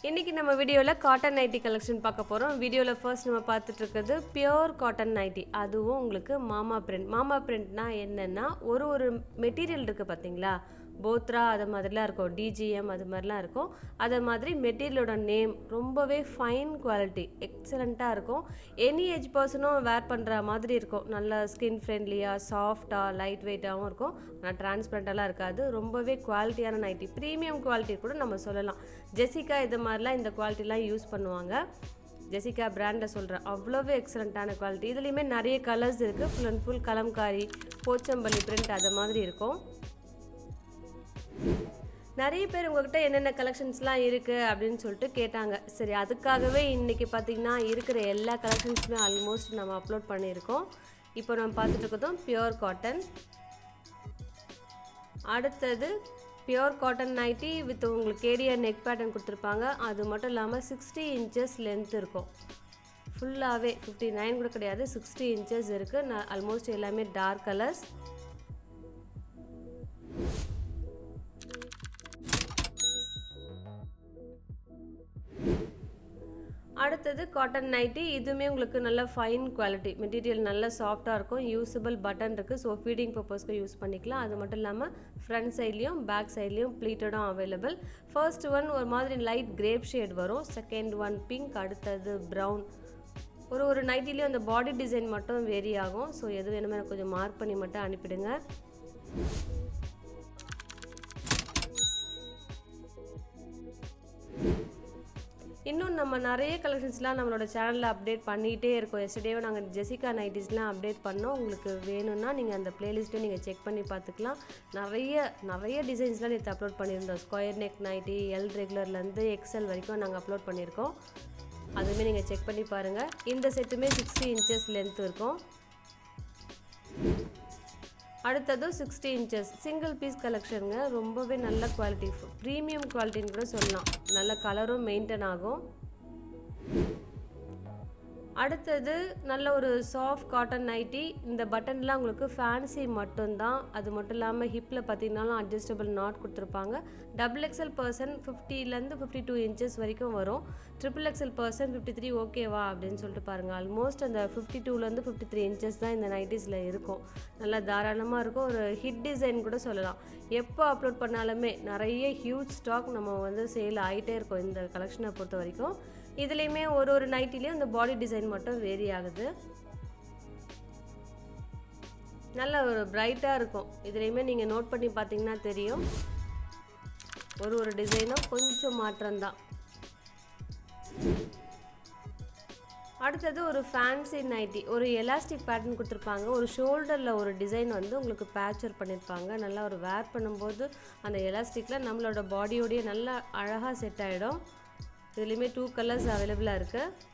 இன்னைக்கு நம்ம வீடியோல காட்டன் நைட்டி கலெக்ஷன் பார்க்க போறோம். வீடியோல ஃபர்ஸ்ட் நம்ம பார்த்துட்டு இருக்குது பியூர் காட்டன் நைட்டி. அதுவும் உங்களுக்கு மாமா பிரிண்ட். மாமா பிரிண்ட்னா என்னன்னா ஒரு மெட்டீரியல் இருக்கு பாத்தீங்களா? போத்ரா அது மாதிரிலாம் இருக்கும், டிஜிஎம் அது மாதிரிலாம் இருக்கும். அதை மாதிரி மெட்டீரியலோட நேம் ரொம்பவே ஃபைன் குவாலிட்டி, எக்ஸலண்ட்டாக இருக்கும். எனி ஏஜ் பர்சனும் வேர் பண்ணுற மாதிரி இருக்கும். நல்ல ஸ்கின் ஃப்ரெண்ட்லியாக, சாஃப்டாக, லைட் வெயிட்டாகவும் இருக்கும். ஆனால் டிரான்ஸ்பரண்ட்டெல்லாம் இருக்காது. ரொம்பவே குவாலிட்டியான நைட்டி, ப்ரீமியம் குவாலிட்டி கூட நம்ம சொல்லலாம். ஜெசிகா இது மாதிரிலாம் இந்த குவாலிட்டிலாம் யூஸ் பண்ணுவாங்க. ஜெசிகா பிராண்டில் சொல்கிறேன், அவ்வளோவே எக்ஸலண்ட்டான குவாலிட்டி. இதுலேயுமே நிறைய கலர்ஸ் இருக்குது. Full and full Kalamkari, Pochampalli print அது மாதிரி இருக்கும். நிறைய பேர் உங்கள்கிட்ட என்னென்ன கலெக்ஷன்ஸ்லாம் இருக்குது அப்படின்னு சொல்லிட்டு கேட்டாங்க. சரி, அதுக்காகவே இன்றைக்கி பார்த்திங்கன்னா இருக்கிற எல்லா கலெக்ஷன்ஸுமே ஆல்மோஸ்ட் நம்ம அப்லோட் பண்ணியிருக்கோம். இப்போ நம்ம பார்த்துட்டு இருக்கிறதும் பியூர் காட்டன். அடுத்தது பியூர் காட்டன் நைட்டி வித் உங்களுக்கு கேடிஆர் நெக் பேட்டர்ன் கொடுத்துருப்பாங்க. அது மட்டும் இல்லாமல் 60 இன்ச்சஸ் லென்த் இருக்கும். ஃபுல்லாகவே 59 கூட கிடையாது, 60 இன்ச்சஸ் இருக்குது. ஆல்மோஸ்ட் எல்லாமே டார்க் கலர்ஸ். அடுத்தது காட்டன் நைட்டி. இதுவுமே உங்களுக்கு நல்ல ஃபைன் குவாலிட்டி, மெட்டீரியல் நல்ல சாஃப்டாக இருக்கும். யூஸபிள் பட்டன் இருக்குது, ஸோ ஃபீடிங் பர்பஸ்க்கு யூஸ் பண்ணிக்கலாம். அது மட்டும் இல்லாமல் ஃப்ரண்ட் சைட்லேயும் பேக் சைட்லேயும் ப்ளீட்டடும் அவைலபிள். ஃபர்ஸ்ட் ஒன் ஒரு மாதிரி லைட் கிரேப் ஷேட் வரும், செகண்ட் ஒன் பிங்க், அடுத்தது ப்ரௌன். ஒரு நைட்டிலையும் அந்த பாடி டிசைன் மட்டும் வேரி ஆகும். ஸோ எது வேணுமே கொஞ்சம் மார்க் பண்ணி மட்டும் அனுப்பிடுங்க. இன்னும் நம்ம நிறைய கலெக்ஷன்ஸ்லாம் நம்மளோட சேனலில் அப்டேட் பண்ணிகிட்டே இருக்கோம். எஸ்டர்டேவும் நாங்கள் ஜெசிகா நைட்டிஸ்லாம் அப்டேட் பண்ணோம். உங்களுக்கு வேணும்னா நீங்கள் அந்த ப்ளேலிஸ்ட்டும் நீங்கள் செக் பண்ணி பார்த்துக்கலாம். நிறைய டிசைன்ஸ்லாம் நேற்று அப்லோட் பண்ணியிருந்தோம். ஸ்கொயர் நெக் நைட்டி, எல் ரெகுலர்லேருந்து எக்ஸ்எல் வரைக்கும் நாங்கள் அப்லோட் பண்ணியிருக்கோம். அதுவுமே நீங்கள் செக் பண்ணி பாருங்கள். இந்த செட்டுமே 60 இன்ச்சஸ் லென்த் இருக்கும். அடுத்தது 60 இன்ச்சஸ் சிங்கிள் பீஸ் கலெக்ஷனுங்க. ரொம்பவே நல்ல குவாலிட்டி, ப்ரீமியம் குவாலிட்டின்னு கூட சொல்லலாம். நல்ல கலரும் மெயின்டைன் ஆகும். அடுத்தது நல்ல ஒரு சாஃப்ட் காட்டன் நைட்டி. இந்த பட்டன்லாம் உங்களுக்கு ஃபேன்சி மட்டும்தான். அது மட்டும் இல்லாமல் ஹிப்பில் பார்த்தீங்கன்னாலும் அட்ஜஸ்டபிள் நாட் கொடுத்துருப்பாங்க. XXL பர்சன் 50லேருந்து 52 இன்ச்சஸ் வரைக்கும் வரும். XXL பர்சன் 53 ஓகேவா அப்படின்னு சொல்லிட்டு பாருங்கள். ஆல்மோஸ்ட் அந்த 52லேருந்து 53 இன்ச்சஸ் தான் இந்த நைட்டிஸில் இருக்கும். நல்லா தாராளமாக இருக்கும். ஒரு ஹிட் டிசைன் கூட சொல்லலாம். எப்போ அப்லோட் பண்ணாலுமே நிறைய ஹியூஜ் ஸ்டாக் நம்ம சேல் ஆகிட்டே இருக்கும் இந்த கலெக்ஷனை பொறுத்த வரைக்கும். இதுலேயுமே ஒரு நைட்டிலையும் இந்த பாடி டிசைன் மட்டும் வேரி ஆகுது. நல்ல ஒரு பிரைட்டாக இருக்கும். இதுலேயுமே நீங்கள் நோட் பண்ணி பார்த்தீங்கன்னா தெரியும், ஒரு டிசைனும் கொஞ்சம் மாற்றம்தான். அடுத்தது ஒரு ஃபேன்சி நைட்டி. ஒரு எலாஸ்டிக் பேட்டர்ன் கொடுத்துருப்பாங்க. ஒரு ஷோல்டரில் ஒரு டிசைன் உங்களுக்கு பேட்சர் பண்ணியிருப்பாங்க. நல்லா ஒரு வேர் பண்ணும்போது அந்த எலாஸ்டிக்கில் நம்மளோட பாடியோடைய நல்லா அழகாக செட் ஆகிடும். இதுலேயுமே 2 கலர்ஸ் அவைலபிளாக இருக்குது.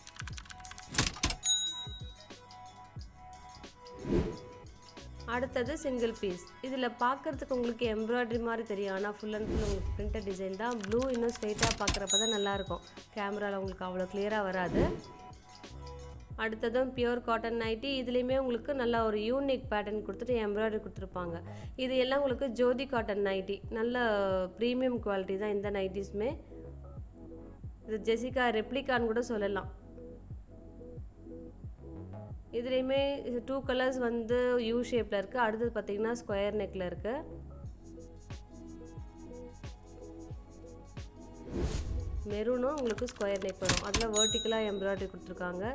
அடுத்தது சிங்கிள் பீஸ். இதில் பார்க்குறதுக்கு உங்களுக்கு எம்ப்ராய்டரி மாதிரி தெரியும், ஆனால் ஃபுல் அண்ட் ஃபுல் உங்களுக்கு பிரிண்டட் டிசைன் தான். ப்ளூ இன்னும் ஸ்ட்ரெயிட்டாக பார்க்குறப்ப தான் நல்லாயிருக்கும். கேமராவில் உங்களுக்கு அவ்வளோ கிளியராக வராது. அடுத்ததும் பியூர் காட்டன் நைட்டி. இதுலேயுமே உங்களுக்கு நல்லா ஒரு யூனிக் பேட்டர்ன் கொடுத்துட்டு எம்ப்ராய்டரி கொடுத்துருப்பாங்க. இது எல்லாம் உங்களுக்கு ஜோதி காட்டன் நைட்டி. நல்ல ப்ரீமியம் குவாலிட்டி தான் இந்த நைட்டிஸுமே. இது ஜெசிகா ரெப்ளிகான்னு கூட சொல்லலாம். இதுலேயுமே 2 கலர்ஸ் யூ ஷேப்பில் இருக்குது. அடுத்தது பார்த்திங்கன்னா ஸ்கொயர் நெக்கில் இருக்குது. மெரூனும் உங்களுக்கு ஸ்கொயர் நெக் வரும். அதில் வெர்டிக்கலாக எம்ப்ராய்டரி கொடுத்துருக்காங்க.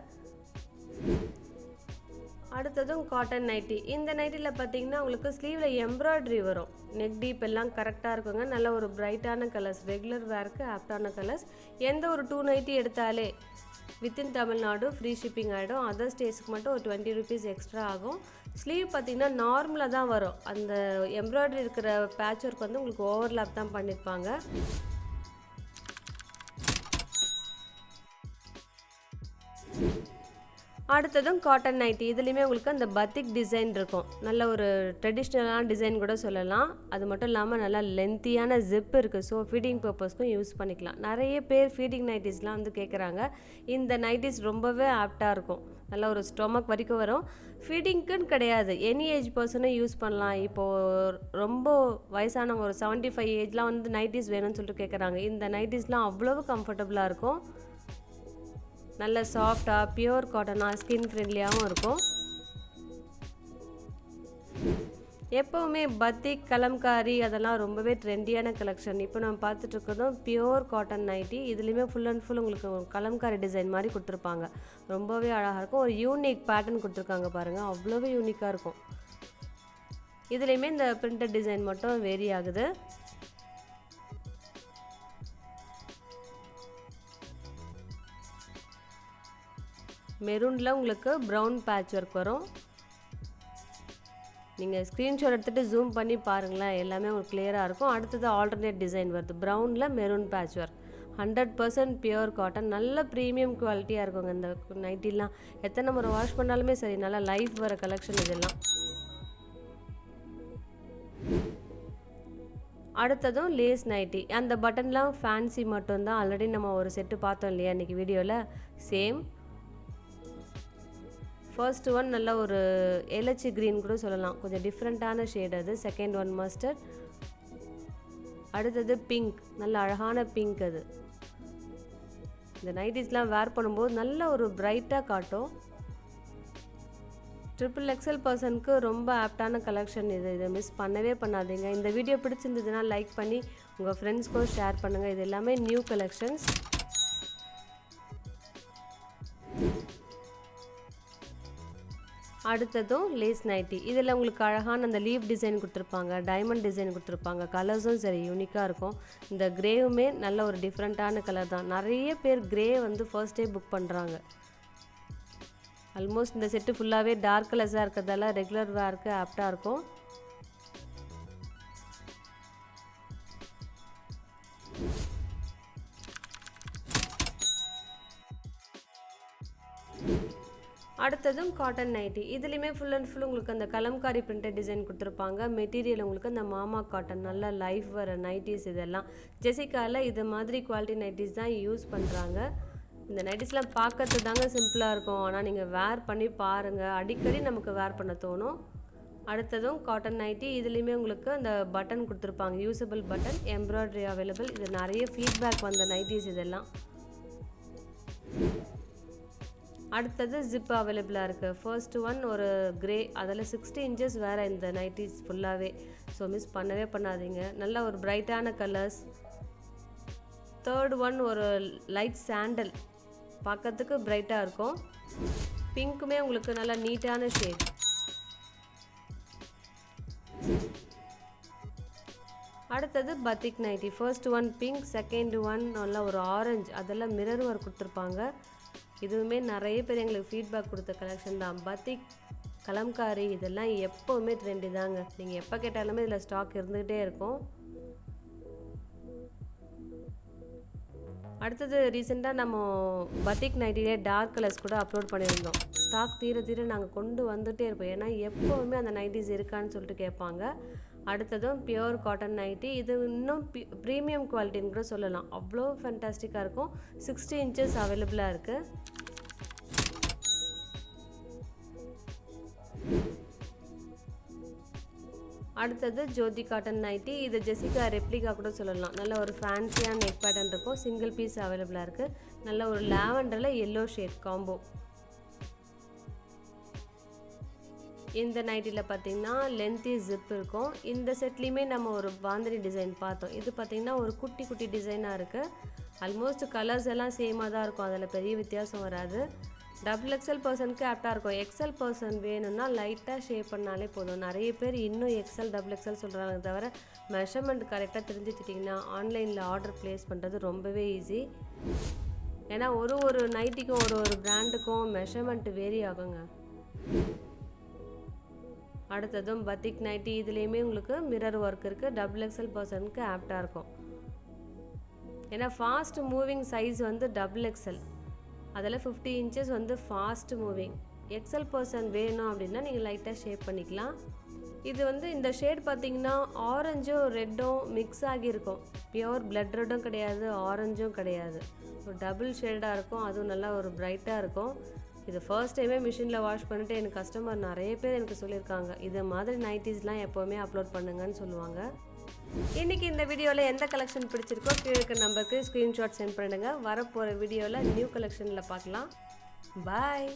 அடுத்ததும் காட்டன் நைட்டி. இந்த நைட்டியில் பார்த்தீங்கன்னா உங்களுக்கு ஸ்லீவில் எம்ப்ராய்டரி வரும். நெக் டீப் எல்லாம் கரெக்டாக இருக்குங்க. நல்ல ஒரு பிரைட்டான கலர்ஸ், ரெகுலர் வேருக்கு ஆப்டான கலர்ஸ். எந்த ஒரு 2 நைட்டி எடுத்தாலே வித்தின் தமிழ்நாடு ஃப்ரீ ஷிப்பிங் ஆகிடும். அதர் ஸ்டேட்ஸுக்கு மட்டும் ஒரு 20 rupees எக்ஸ்ட்ரா ஆகும். ஸ்லீவ் பார்த்திங்கன்னா நார்மலாக தான் வரும். அந்த எம்ப்ராய்டரி இருக்கிற பேட்ச் ஒர்க் உங்களுக்கு ஓவர்லாப் தான் பண்ணியிருப்பாங்க. அடுத்ததும் காட்டன் நைட்டி. இதுலேயுமே உங்களுக்கு அந்த பத்திக் டிசைன் இருக்கும். நல்ல ஒரு ட்ரெடிஷ்னலான டிசைன் கூட சொல்லலாம். அது மட்டும் இல்லாமல் நல்லா லென்த்தியான ஜிப் இருக்குது. ஸோ ஃபீடிங் பர்பஸ்க்கும் யூஸ் பண்ணிக்கலாம். நிறைய பேர் ஃபீடிங் நைட்டிஸ்லாம் வந்து கேட்குறாங்க. இந்த நைட்டிஸ் ரொம்பவே ஆப்டாக இருக்கும். நல்லா ஒரு ஸ்டொமக் வரைக்கும் வரும். ஃபீடிங்க்குன்னு கிடையாது, எனி ஏஜ் பர்சனும் யூஸ் பண்ணலாம். இப்போது ரொம்ப வயசானவங்க ஒரு 75 ஏஜ்லாம் வந்து நைட்டிஸ் வேணும்னு சொல்லிட்டு கேட்குறாங்க. இந்த நைட்டிஸ்லாம் அவ்வளவு கம்ஃபர்டபுளாக இருக்கும். நல்ல சாஃப்டாக பியூர் காட்டனாக ஸ்கின் ஃப்ரெண்ட்லியாகவும் இருக்கும். எப்போவுமே பத்திக் கலம்காரி அதெல்லாம் ரொம்பவே ட்ரெண்டியான கலெக்ஷன். இப்போ நம்ம பார்த்துட்ருக்கதும் பியூர் காட்டன் நைட்டி. இதுலேயுமே ஃபுல் அண்ட் ஃபுல் உங்களுக்கு கலம்காரி டிசைன் மாதிரி கொடுத்துருப்பாங்க. ரொம்பவே அழகாக இருக்கும். ஒரு யூனிக் பேட்டர்ன் கொடுத்துருக்காங்க பாருங்கள், அவ்வளோவே யூனிக்காக இருக்கும். இதுலேயுமே இந்த பிரிண்டட் டிசைன் மட்டும் வேரி ஆகுது. மெரூனில் உங்களுக்கு ப்ரௌன் பேட்ச் ஒர்க் வரும். நீங்கள் ஸ்க்ரீன்ஷாட் எடுத்துகிட்டு ஜூம் பண்ணி பாருங்களேன், எல்லாமே உங்களுக்கு கிளியராக இருக்கும். அடுத்தது ஆல்டர்னேட் டிசைன் வருது, ப்ரௌனில் maroon patch work. 100% pure cotton. நல்ல ப்ரீமியம் குவாலிட்டியாக இருக்குங்க இந்த நைட்டிலாம். எத்தனை முறை வாஷ் பண்ணாலுமே சரி, நல்லா லைஃப் வர கலெக்ஷன் இதெல்லாம். அடுத்ததும் லேஸ் நைட்டி. அந்த பட்டன்லாம் ஃபேன்சி மட்டும்தான். ஆல்ரெடி நம்ம ஒரு செட்டு பார்த்தோம் இல்லையா இன்றைக்கி வீடியோவில், சேம். ஃபர்ஸ்ட் ஒன் நல்ல ஒரு எலச்சி க்ரீன் கூட சொல்லலாம், கொஞ்சம் டிஃப்ரெண்ட்டான ஷேட் அது. Second one mustard. அடுத்தது பிங்க், நல்ல அழகான பிங்க். அது இந்த நைட்டிஸ்லாம் வேர் பண்ணும்போது நல்ல ஒரு பிரைட்டாக காட்டும். XXL பர்சனுக்கு ரொம்ப ஆப்டான கலெக்ஷன் இது. இதை மிஸ் பண்ணவே பண்ணாதீங்க. இந்த வீடியோ பிடிச்சிருந்ததுன்னா லைக் பண்ணி உங்கள் ஃப்ரெண்ட்ஸ்க்கும் ஷேர் பண்ணுங்கள். இது எல்லாமே நியூ கலெக்ஷன்ஸ். அடுத்ததும் லேஸ் நைட்டி. இதில் உங்களுக்கு அழகான அந்த லீவ் டிசைன் கொடுத்துருப்பாங்க, டைமண்ட் டிசைன் கொடுத்துருப்பாங்க. கலர்ஸும் சரி யூனிக்காக இருக்கும். இந்த கிரேவுமே நல்ல ஒரு டிஃப்ரெண்ட்டான கலர் தான். நிறைய பேர் கிரே வந்து ஃபர்ஸ்ட் டே புக் பண்ணுறாங்க. ஆல்மோஸ்ட் இந்த செட்டு ஃபுல்லாகவே டார்க் கலர்ஸாக இருக்கிறதால ரெகுலர் வேருக்கு ஆப்டாக இருக்கும். அடுத்ததும் காட்டன் நைட்டி. இதுலேயுமே ஃபுல் அண்ட் ஃபுல் உங்களுக்கு அந்த கலம்காரி பிரிண்டட் டிசைன் கொடுத்துருப்பாங்க. மெட்டீரியல் உங்களுக்கு அந்த மாமா காட்டன், நல்ல லைஃப் வர நைட்டிஸ். இதெல்லாம் ஜெசிகாவில் இது மாதிரி குவாலிட்டி நைட்டிஸ் தான் யூஸ் பண்ணுறாங்க. இந்த நைட்டிஸ்லாம் பார்க்கறது தாங்க சிம்பிளாக இருக்கும், ஆனால் நீங்கள் வேர் பண்ணி பாருங்கள், அடிக்கடி நமக்கு வேர் பண்ண தோணும். அடுத்ததும் காட்டன் நைட்டி. இதுலேயுமே உங்களுக்கு அந்த பட்டன் கொடுத்துருப்பாங்க, யூஸபிள் பட்டன், எம்ப்ராய்டரி அவைலபிள். இது நிறைய ஃபீட்பேக் வந்த நைட்டிஸ் இதெல்லாம். அடுத்தது ஜிப் அவைலபிளாக இருக்குது. ஃபர்ஸ்ட் ஒன் ஒரு கிரே, அதில் 60 inches வேறு இந்த நைட்டிஸ் ஃபுல்லாகவே. ஸோ மிஸ் பண்ணவே பண்ணாதீங்க. நல்ல ஒரு பிரைட்டான கலர்ஸ். தேர்ட் ஒன் ஒரு லைட் சாண்டல், பார்க்கறதுக்கு பிரைட்டாக இருக்கும். பிங்க்குமே உங்களுக்கு நல்லா நீட்டான ஷேட். அடுத்தது batik nighty. First one pink, second one நல்லா ஒரு ஆரஞ்சு, அதெல்லாம் மிரர் ஒர்க் கொடுத்துருப்பாங்க. இதுவுமே நிறைய பேர் எங்களுக்கு ஃபீட்பேக் கொடுத்த கலெக்ஷன் தான். பத்திக் கலம்காரி இதெல்லாம் எப்போவுமே ட்ரெண்டு தாங்க. நீங்கள் எப்போ கேட்டாலுமே இதில் ஸ்டாக் இருந்துகிட்டே இருக்கும். அடுத்தது ரீசெண்டாக நம்ம பத்திக் நைட்டிலே டார்க் கலர்ஸ் கூட அப்லோட் பண்ணியிருந்தோம். ஸ்டாக் தீர தீர நாங்கள் கொண்டு வந்துகிட்டே இருப்போம், ஏன்னா எப்போவுமே அந்த நைட்டிஸ் இருக்கான்னு சொல்லிட்டு கேட்பாங்க. அடுத்ததும் பியூர் காட்டன் நைட்டி. இது இன்னும் ப்ரீமியம் குவாலிட்டின்னு கூட சொல்லலாம், அவ்வளோ ஃபேண்டாஸ்டிக்காக இருக்கும். 60 inches அவைலபிளாக இருக்குது. அடுத்தது ஜோதி காட்டன் நைட்டி. இது ஜெசிகா ரெப்ளிகா கூட சொல்லலாம். நல்ல ஒரு ஃபேன்சியான நெக் பேட்டர்ன் இருக்கும். சிங்கிள் பீஸ் அவைலபிளாக இருக்குது. நல்ல ஒரு லாவெண்டரில் எல்லோ ஷேட் காம்போ. இந்த நைட்டியில் பார்த்திங்கன்னா லென்த்தி ஜிப் இருக்கும். இந்த செட்லேயுமே நம்ம ஒரு பாந்தினி டிசைன் பார்த்தோம். இது பார்த்திங்கன்னா ஒரு குட்டி குட்டி டிசைனாக இருக்குது. ஆல்மோஸ்ட் கலர்ஸ் எல்லாம் சேமாக தான் இருக்கும், அதில் பெரிய வித்தியாசம் வராது. XXL பர்சனுக்கு ஆப்டாக இருக்கும். XL பர்சன் வேணும்னா லைட்டாக ஷேப் பண்ணாலே போதும். நிறைய பேர் இன்னும் XL XXL சொல்கிறாங்க, தவிர மெஷர்மெண்ட் கரெக்டாக தெரிஞ்சுக்கிட்டிங்கன்னா ஆன்லைனில் ஆர்டர் ப்ளேஸ் பண்ணுறது ரொம்பவே ஈஸி. ஏன்னா ஒரு நைட்டிக்கும் ஒரு பிராண்டுக்கும் மெஷர்மெண்ட் வேரி ஆகுங்க. அடுத்ததும் பத்திக் நைட்டி. இதுலேயுமே உங்களுக்கு மிரர் ஒர்க் இருக்குது. XXL பர்சனுக்கு ஆப்டாக இருக்கும். ஏன்னா ஃபாஸ்ட் மூவிங் சைஸ் வந்து XXL. அதில் 50 இன்ச்சஸ் வந்து ஃபாஸ்ட் மூவிங். எக்ஸல் பர்சன் வேணும் அப்படின்னா நீங்கள் லைட்டாக ஷேப் பண்ணிக்கலாம். இது வந்து இந்த ஷேட் பார்த்திங்கன்னா ஆரஞ்சும் ரெட்டும் மிக்ஸ் ஆகியிருக்கும். பியோர் பிளட் ரெட்டும் கிடையாது, ஆரஞ்சும் கிடையாது. ஒரு டபுள் ஷேடாக இருக்கும். அதுவும் நல்லா ஒரு பிரைட்டாக இருக்கும். இது ஃபர்ஸ்ட் டைமே மிஷினில் வாஷ் பண்ணிவிட்டு எனக்கு கஸ்டமர் நிறைய பேர் எனக்கு சொல்லியிருக்காங்க, இது மாதிரி நைட்டிஸ்லாம் எப்போவுமே அப்லோட் பண்ணுங்கன்னு சொல்லுவாங்க. இன்றைக்கி இந்த வீடியோவில் எந்த கலெக்ஷன் பிடிச்சிருக்கோ கீழே இருக்க நம்பருக்கு ஸ்க்ரீன்ஷாட் சென்ட் பண்ணுங்கள். வரப்போகிற வீடியோவில் நியூ கலெக்ஷனில் பார்க்கலாம். பாய்.